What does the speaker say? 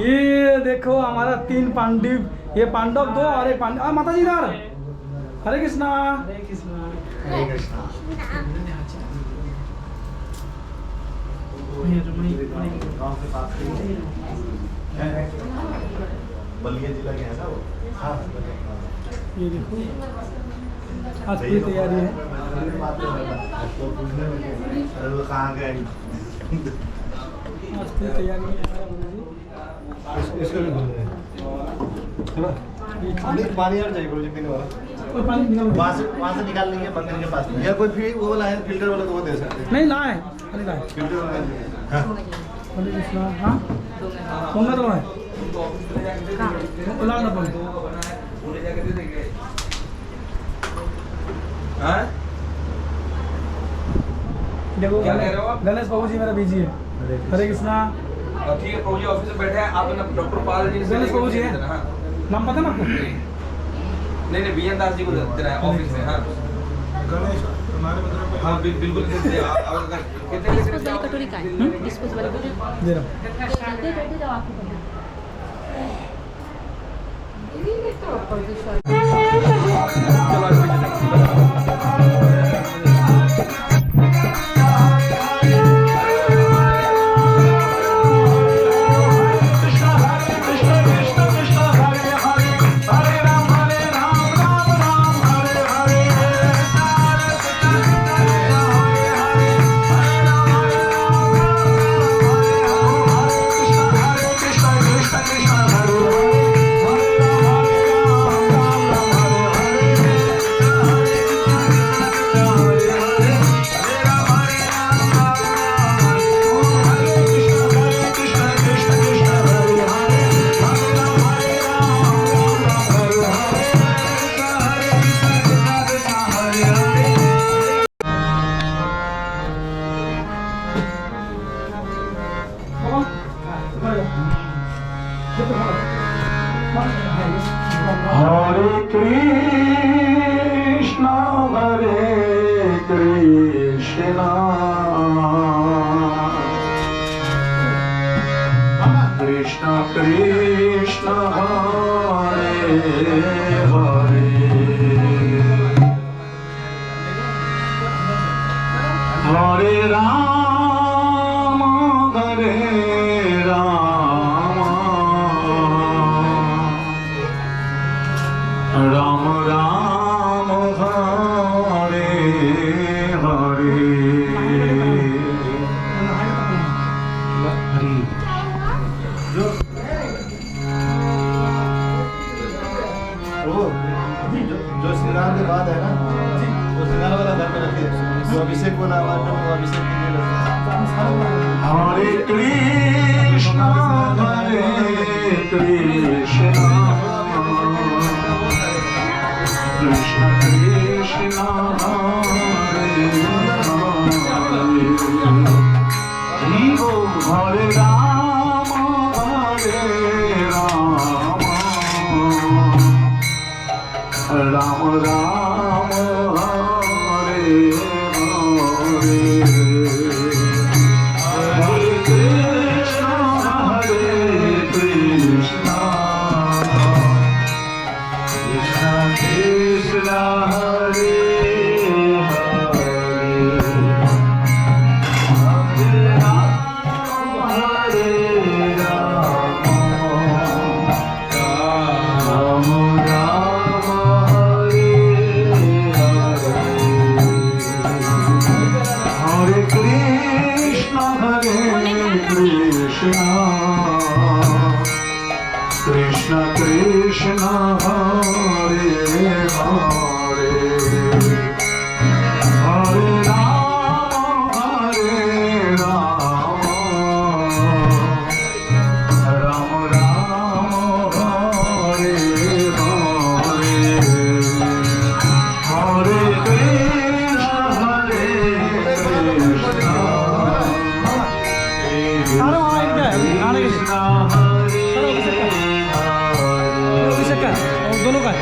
ये देखो हमारा 3 पांडव, ये पांडव 2 और एक पांडव माता जी इधर। हरे कृष्णा। हरे कृष्णा। हरे कृष्णा। गाँव के पास बलिया जिला के है ना वो। हाँ ये देखो आज पूरी तैयारी है। कहाँ गए? आज पूरी तैयारी है। इसको भी भूल गए। पानी और चाहिए गुरु जी पीने वाला। और पानी निकाल वहाँ से निकाल लेंगे मंदिर के पास में। या कोई फिर वो वाला है फिल्टर वाला तो वो दे सकते हैं। नहीं लाए, अरे लाए। फिल्टर वाला हाँ। हरे कृष्णा। हाँ होंगे तो है लाल डब्बा में। देखो गणेश बाबू जी मेरा बिजी है। हरे कृष्णा। ठीक है प्रभु जी ऑफिस में बैठे हैं आप ना डॉक्टर पाल जी से गणेश बाबू जी है। हाँ नाम पता है ना आपको? नहीं बीएन दास जी को देना है ऑफिस में। हाँ गणेश हमारे मतलब हाँ बिल्कुल कितने डिस्पोज वाली कटोरी का है। डिस्पोज वाली कटोरी दे रहा हूँ। दे जाओ आपको हरे कृष्णा कृष्ण कृष्ण हरे हरे हरे राम राम राम हरे हरे जो श्रृंगार के बाद है ना वो श्रृंगार वाला घर में रखिए। जो अभिषेक वाला आवाज में वो अभिषेक के लिए रखिए। हरे कृष्णा कृष्ण कृष्ण हरे हरे राम राम राम हरे हरे हरे कृष्ण कृष्ण कृष्ण हरे हरे हरे राम राम राम हरे हरे हरे कृष्ण कृष्ण कृष्ण हरे हरे हरे राम राम राम हरे हरे हरे कृष्ण सारा वहाँ इनका है, खाने के लिए। कृष्ण हरे अभिषेक का और दोनों का है।